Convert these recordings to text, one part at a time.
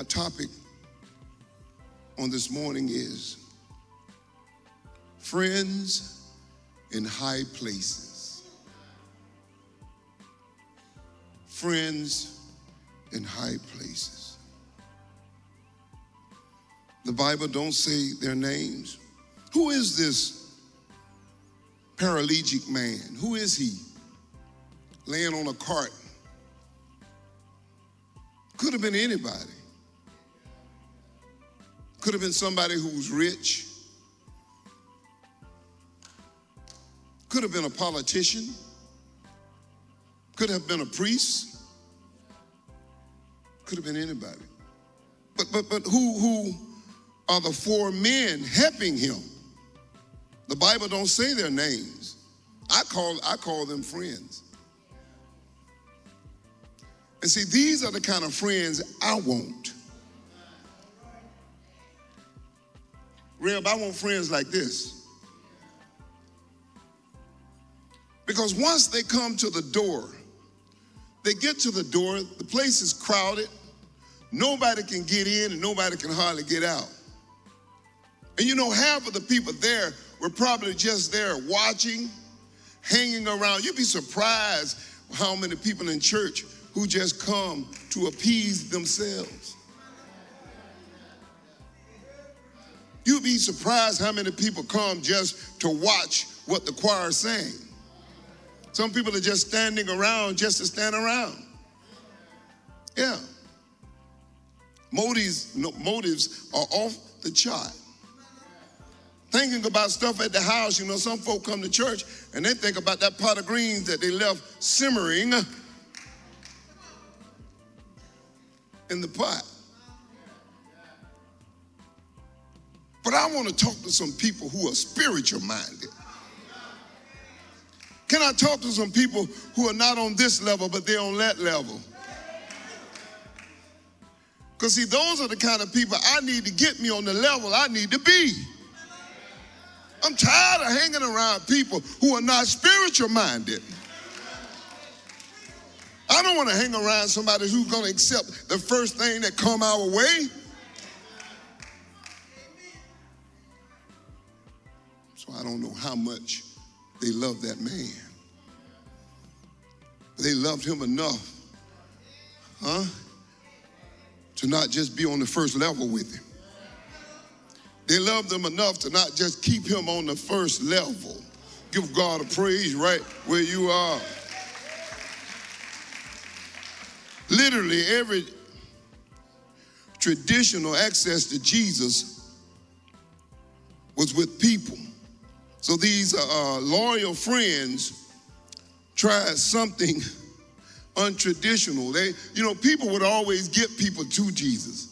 Our topic on this morning is friends in high places. Friends in high places. The Bible don't say their names. Who is this paralytic man? Who is he? Laying on a cart. Could have been anybody. Could have been somebody who was rich. Could have been a politician. Could have been a priest. Could have been anybody. But who are the four men helping him? The Bible don't say their names. I call them friends. And see, these are the kind of friends I want. Reb, I want friends like this. Because once they come to the door, they get to the door, the place is crowded, nobody can get in and nobody can hardly get out. And you know, half of the people there were probably just there watching, hanging around. You'd be surprised how many people in church who just come to appease themselves. You'd be surprised how many people come just to watch what the choir is saying. Some people are just standing around just to stand around. Yeah. Motives are off the chart. Thinking about stuff at the house, you know, some folk come to church and they think about that pot of greens that they left simmering in the pot. But I want to talk to some people who are spiritual minded. Can I talk to some people who are not on this level, but they're on that level? Because see, those are the kind of people I need to get me on the level I need to be. I'm tired of hanging around people who are not spiritual minded. I don't want to hang around somebody who's going to accept the first thing that come our way. So I don't know how much they love that man. They loved him enough, to not just be on the first level with him. They loved him enough to not just keep him on the first level. Give God a praise right where you are. Literally every traditional access to Jesus was with people. So these loyal friends tried something untraditional. People would always get people to Jesus.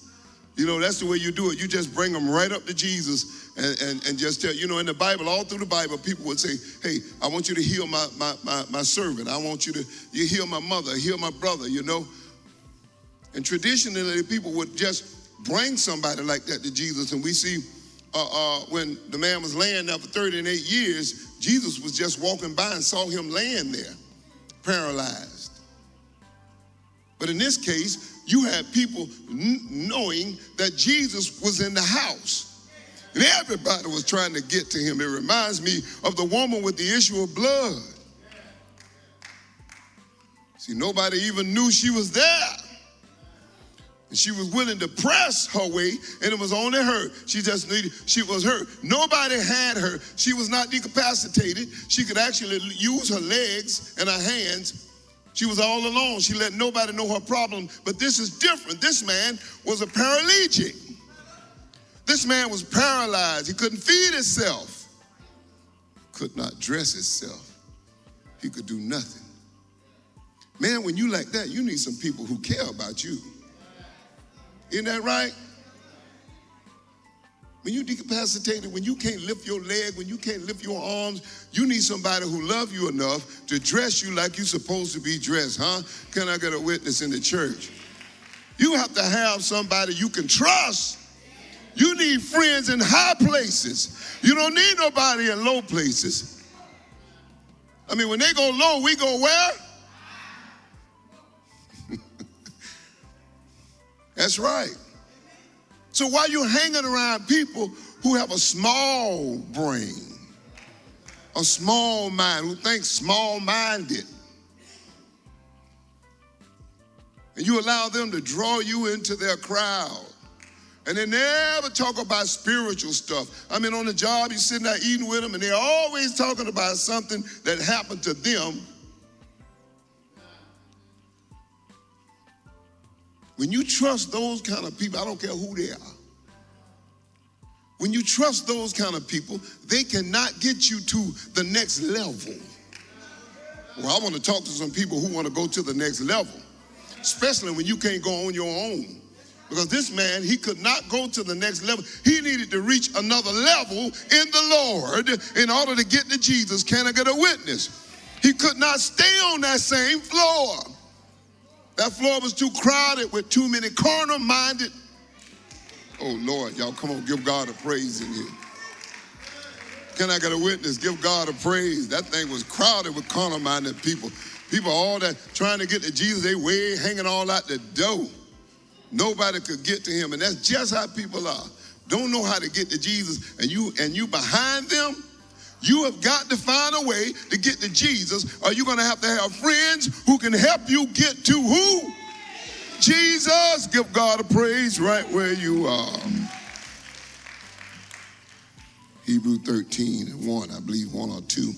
You know, that's the way you do it. You just bring them right up to Jesus and just tell, in the Bible, all through the Bible, people would say, hey, I want you to heal my servant. I want you heal my mother, heal my brother, And traditionally, people would just bring somebody like that to Jesus. And we see when the man was laying there for 38 years, Jesus was just walking by and saw him laying there, paralyzed. But in this case, you had people knowing that Jesus was in the house. And everybody was trying to get to him. It reminds me of the woman with the issue of blood. See, nobody even knew she was there. And she was willing to press her way, and it was only her. She was hurt. Nobody had her. She was not decapacitated. She could actually use her legs and her hands. She was all alone. She let nobody know her problem. But this is different. This man was a paralytic. This man was paralyzed. He couldn't feed himself. Could not dress himself. He could do nothing. Man, when you like that, you need some people who care about you. Isn't that right? When you decapacitated, when you can't lift your leg, when you can't lift your arms, you need somebody who loves you enough to dress you like you're supposed to be dressed, huh? Can I get a witness in the church? You have to have somebody you can trust. You need friends in high places. You don't need nobody in low places. I mean, when they go low, we go where? That's right. So while you're hanging around people who have a small brain, a small mind, who think small-minded, and you allow them to draw you into their crowd, and they never talk about spiritual stuff. I mean, on the job, you're sitting there eating with them, and they're always talking about something that happened to them. When you trust those kind of people, I don't care who they are. When you trust those kind of people, they cannot get you to the next level. Well, I want to talk to some people who want to go to the next level, especially when you can't go on your own. Because this man, he could not go to the next level. He needed to reach another level in the Lord in order to get to Jesus. Can I get a witness? He could not stay on that same floor. That floor was too crowded with too many carnal-minded. Oh, Lord, y'all, come on, give God a praise in here. Can I get a witness? Give God a praise. That thing was crowded with carnal-minded people. People all that trying to get to Jesus, they way hanging all out the door. Nobody could get to him, and that's just how people are. Don't know how to get to Jesus, and you behind them. You have got to find a way to get to Jesus, or you're going to have friends who can help you get to who? Jesus. Give God a praise right where you are. Hebrews 13:1, I believe 1 or 2.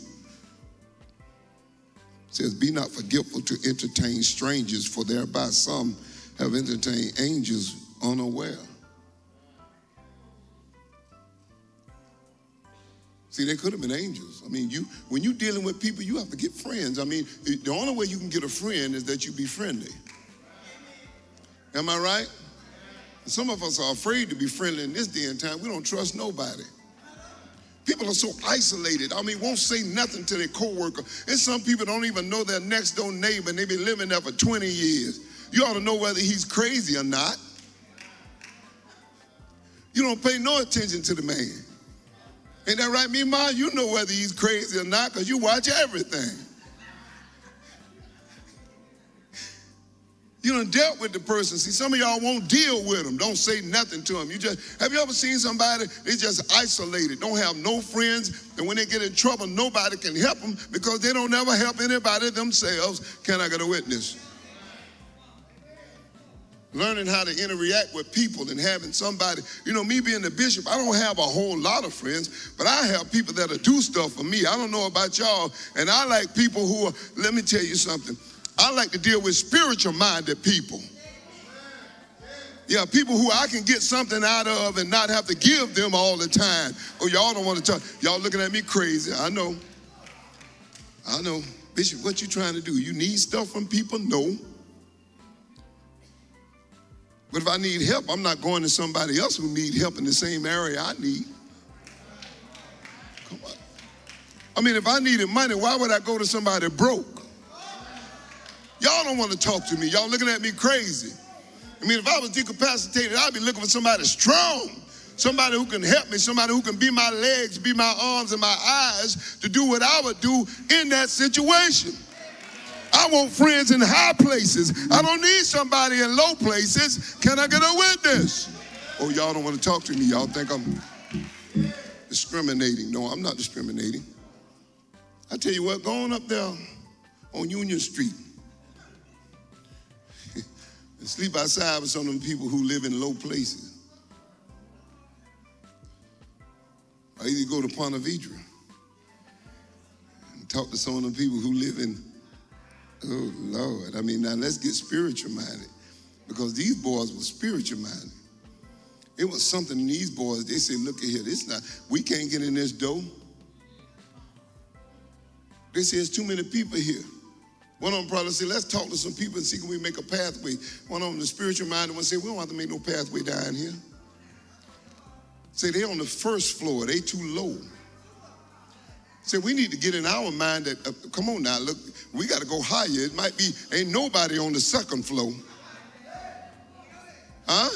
Says, be not forgetful to entertain strangers, for thereby some have entertained angels unaware. See, they could have been angels. I mean, when you're dealing with people, you have to get friends. I mean, the only way you can get a friend is that you be friendly. Am I right? Some of us are afraid to be friendly in this day and time. We don't trust nobody. People are so isolated. I mean, won't say nothing to their coworker. And some people don't even know their next door neighbor, and they've been living there for 20 years. You ought to know whether he's crazy or not. You don't pay no attention to the man. Ain't that right, me, Ma? You know whether he's crazy or not because you watch everything. You done dealt with the person. See, some of y'all won't deal with them. Don't say nothing to them. Have you ever seen somebody, they just isolated, don't have no friends, and when they get in trouble, nobody can help them because they don't ever help anybody themselves. Can I get a witness? Learning how to interact with people and having somebody, me being the bishop, I don't have a whole lot of friends, but I have people that'll do stuff for me. I don't know about y'all, and I like people who are, let me tell you something, I like to deal with spiritual-minded people. Yeah, people who I can get something out of and not have to give them all the time. Oh, y'all don't want to talk. Y'all looking at me crazy. I know. Bishop, what you trying to do? You need stuff from people? No. But if I need help, I'm not going to somebody else who needs help in the same area I need. Come on. I mean, if I needed money, why would I go to somebody broke? Y'all don't want to talk to me. Y'all looking at me crazy. I mean, if I was decapacitated, I'd be looking for somebody strong, somebody who can help me, somebody who can be my legs, be my arms and my eyes to do what I would do in that situation. I want friends in high places. I don't need somebody in low places. Can I get a witness? Oh, y'all don't want to talk to me. Y'all think I'm discriminating. No, I'm not discriminating. I tell you what, go on up there on Union Street and sleep outside with some of them people who live in low places. Or either go to Ponte Vedra and talk to some of them people who live in, oh, Lord. I mean, now let's get spiritual-minded, because these boys were spiritual-minded. It was something in these boys. They said, look at here, we can't get in this door. They said, there's too many people here. One of them probably said, let's talk to some people and see can we make a pathway. One of them, the spiritual-minded one, said, we don't have to make no pathway down here. Say, they on the first floor. They too low. Say, we need to get in our mind that, come on now, look, we got to go higher. It might be, ain't nobody on the second floor. Huh?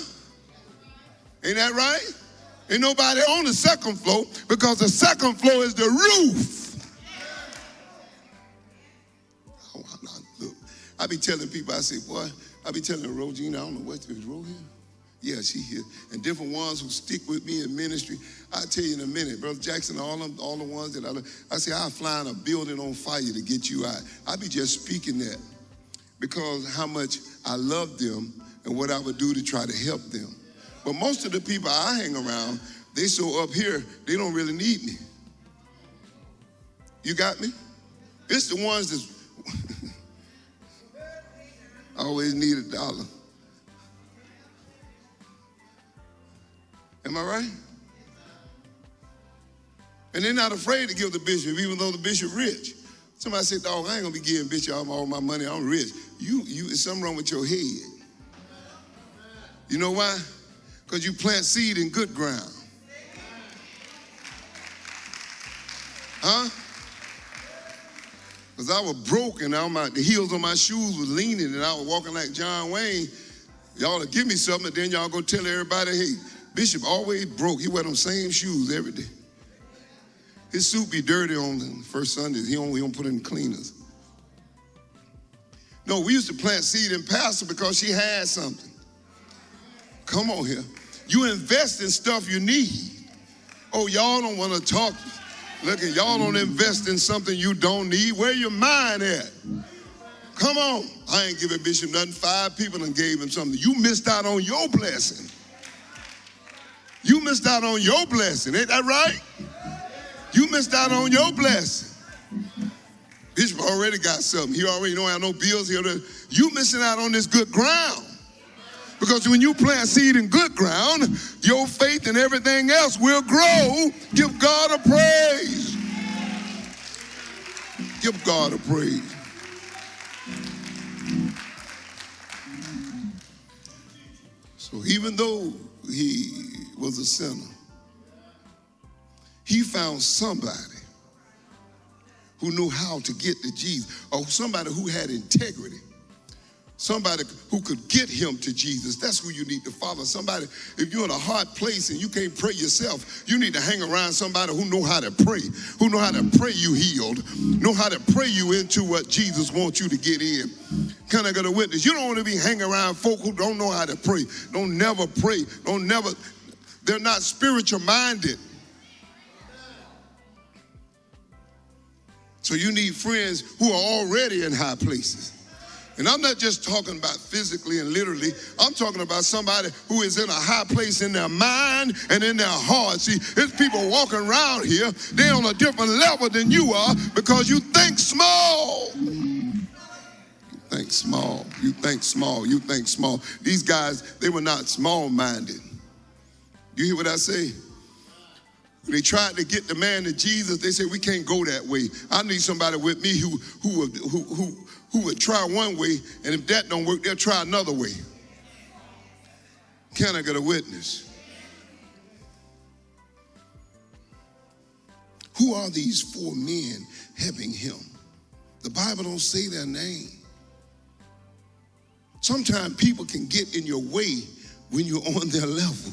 Ain't that right? Ain't nobody on the second floor, because the second floor is the roof. I be telling people, I say, boy, I be telling Rogina, I don't know what's this row here. Yeah, she here. And different ones who stick with me in ministry. I'll tell you in a minute, Brother Jackson, all the ones that I say, I'll fly in a building on fire to get you out. I be just speaking that because how much I love them and what I would do to try to help them. But most of the people I hang around, they so up here, they don't really need me. You got me? It's the ones that's always need $1. Am I right? And they're not afraid to give the bishop, even though the bishop rich. Somebody said, dog, I ain't gonna be giving bishop all my money, I'm rich. There's something wrong with your head. You know why? Because you plant seed in good ground. Huh? Because I was broken, the heels on my shoes was leaning, and I was walking like John Wayne. Y'all give me something, and then y'all go tell everybody, hey, Bishop always broke. He wear them same shoes every day. His suit be dirty on the first Sundays. He don't put it in cleaners. No, we used to plant seed in Pastor because she had something. Come on here. You invest in stuff you need. Oh, y'all don't want to talk. Look, y'all don't invest in something you don't need. Where your mind at? Come on. I ain't giving Bishop nothing. 5 people done gave him something. You missed out on your blessing. You missed out on your blessing. Ain't that right? You missed out on your blessing. Bishop already got something. He already don't have no bills. You missing out on this good ground. Because when you plant seed in good ground, your faith and everything else will grow. Give God a praise. Give God a praise. So even though he was a sinner, he found somebody who knew how to get to Jesus, or somebody who had integrity. Somebody who could get him to Jesus. That's who you need to follow. Somebody, if you're in a hard place and you can't pray yourself, you need to hang around somebody who know how to pray, who know how to pray you healed, know how to pray you into what Jesus wants you to get in. Can I get a witness? You don't want to be hanging around folk who don't know how to pray. Don't never pray. They're not spiritual minded. So you need friends who are already in high places. And I'm not just talking about physically and literally. I'm talking about somebody who is in a high place in their mind and in their heart. See, there's people walking around here, they're on a different level than you are because you think small. You think small. You think small. You think small. These guys, they were not small-minded. You hear what I say? When they tried to get the man to Jesus, they said, we can't go that way. I need somebody with me who would try one way, and if that don't work, they'll try another way. Can I get a witness? Who are these 4 men helping him? The Bible don't say their name. Sometimes people can get in your way when you're on their level.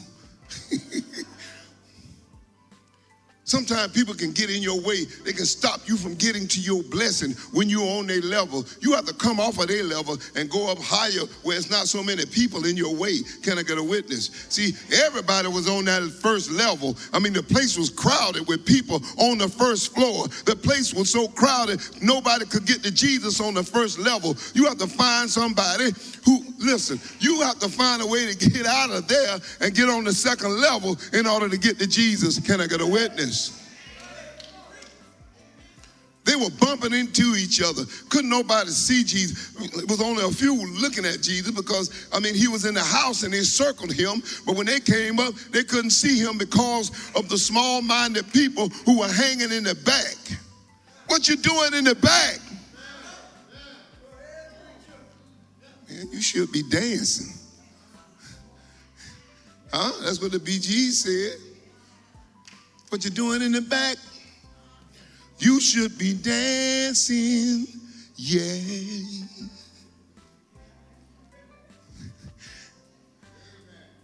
Sometimes people can get in your way. They can stop you from getting to your blessing when you're on their level. You have to come off of their level and go up higher where it's not so many people in your way. Can I get a witness? See, everybody was on that first level. I mean, the place was crowded with people on the first floor. The place was so crowded, nobody could get to Jesus on the first level. You have to find somebody who, listen, you have to find a way to get out of there and get on the second level in order to get to Jesus. Can I get a witness? They were bumping into each other. Couldn't nobody see Jesus. It was only a few looking at Jesus because, I mean, he was in the house and they circled him. But when they came up, they couldn't see him because of the small-minded people who were hanging in the back. What you doing in the back? Man, you should be dancing. Huh? That's what the BG said. What you doing in the back? You should be dancing, yeah.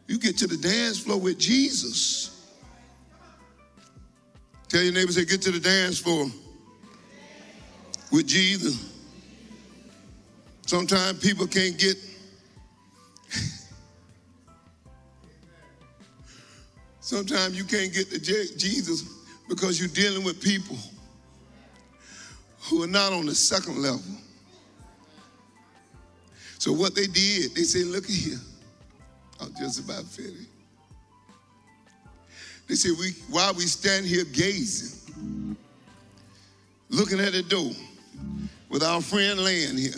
You get to the dance floor with Jesus. Tell your neighbor, say, get to the dance floor with Jesus. Sometimes people can't get Sometimes you can't get to Jesus because you're dealing with people who are not on the second level. So what they did, they said, look here. I'm just about finished. They said, while we stand here gazing, looking at the door with our friend laying here.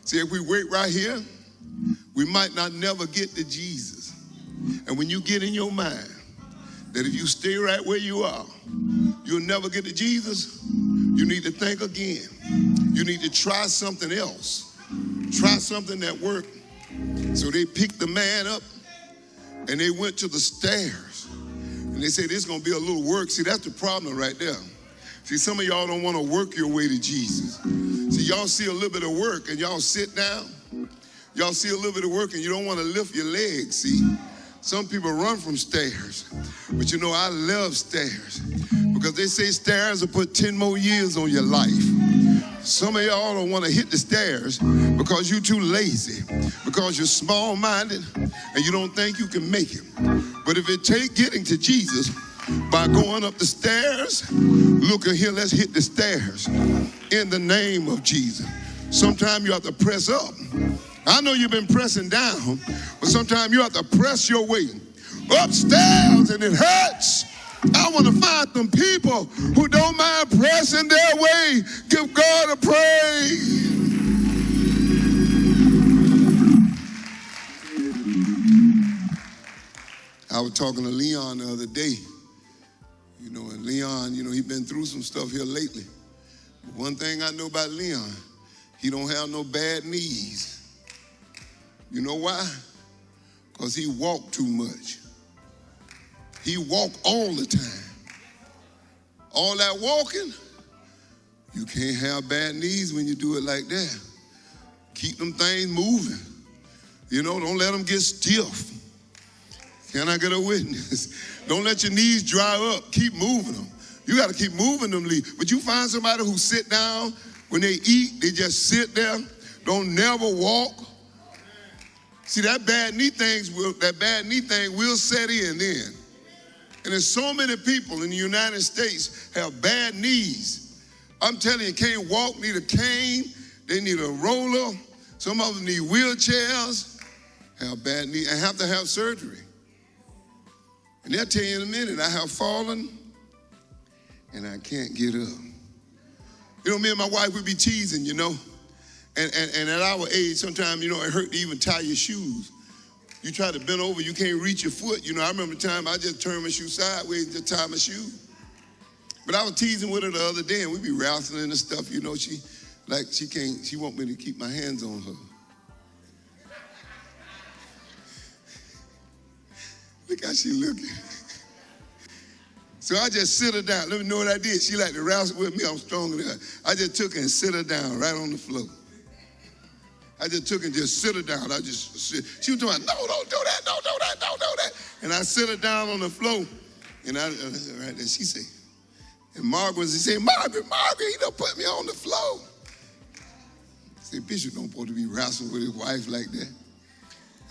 See, if we wait right here, we might not never get to Jesus. And when you get in your mind that if you stay right where you are, you'll never get to Jesus, you need to think again. You need to try something else. Try something that worked. So they picked the man up and they went to the stairs. And they said, it's going to be a little work. See, that's the problem right there. See, some of y'all don't want to work your way to Jesus. See, y'all see a little bit of work and y'all sit down. Y'all see a little bit of work and you don't want to lift your legs, see. Some people run from stairs. But you know, I love stairs because they say stairs will put 10 more years on your life. Some of y'all don't want to hit the stairs because you're too lazy, because you're small-minded and you don't think you can make it. But if it take getting to Jesus by going up the stairs, look at here, let's hit the stairs in the name of Jesus. Sometimes you have to press up. I know you've been pressing down, but sometimes you have to press your way upstairs and it hurts. I want to find some people who don't mind pressing their way. Give God a praise. I was talking to Leon the other day. You know, and Leon, you know, he's been through some stuff here lately. But one thing I know about Leon, he don't have no bad knees. You know why? Because he walked too much. He walked all the time. All that walking, you can't have bad knees when you do it like that. Keep them things moving. You know, don't let them get stiff. Can I get a witness? Don't let your knees dry up. Keep moving them. You got to keep moving them. But you find somebody who sit down, when they eat, they just sit there, don't never walk. See, that bad knee thing will set in then. And there's so many people in the United States have bad knees. I'm telling you, can't walk, need a cane, they need a roller. Some of them need wheelchairs, have bad knees, and have to have surgery. And they'll tell you in a minute, I have fallen and I can't get up. You know, me and my wife would be teasing, you know. And at our age, sometimes, you know, it hurt to even tie your shoes. You try to bend over, you can't reach your foot. You know, I remember the time I just turned my shoe sideways and just tie my shoe. But I was teasing with her the other day, and we'd be wrestling and stuff. You know, she want me to keep my hands on her. Look how she looking. So I just sit her down. Let me know what I did. She like to wrestle with me. I'm stronger than her. I just took her and sit her down right on the floor. I just took her and just sit her down. I just sit. She was doing, no, don't do that, don't do that, don't do that. And I sit her down on the floor. And right there, she said, and Margaret said, Margaret, he done put me on the floor. I said, Bishop don't supposed to be wrestling with his wife like that.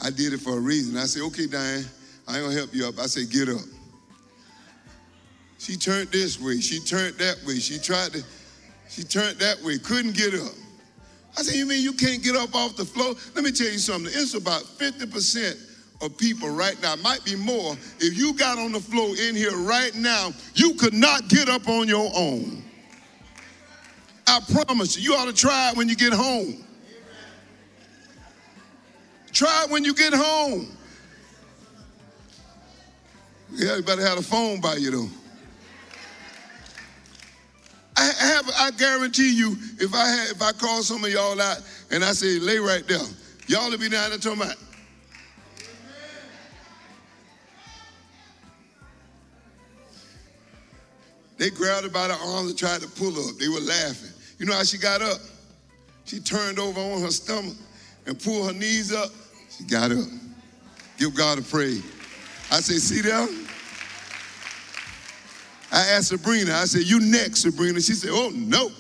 I did it for a reason. I said, okay, Diane, I ain't gonna help you up. I said, get up. She turned this way, she turned that way, she turned that way, couldn't get up. I said, you mean you can't get up off the floor? Let me tell you something, it's about 50% of people right now, might be more. If you got on the floor in here right now, you could not get up on your own. I promise you, you ought to try it when you get home. Try it when you get home. Yeah, you better have a phone by you though. I guarantee you, if I call some of y'all out and I say, lay right there, y'all will be down there talking about. They grabbed her by the arms and tried to pull her up. They were laughing. You know how she got up? She turned over on her stomach and pulled her knees up. She got up. Give God a praise. I said, see there? I asked Sabrina, I said, you next, Sabrina. She said, oh, no.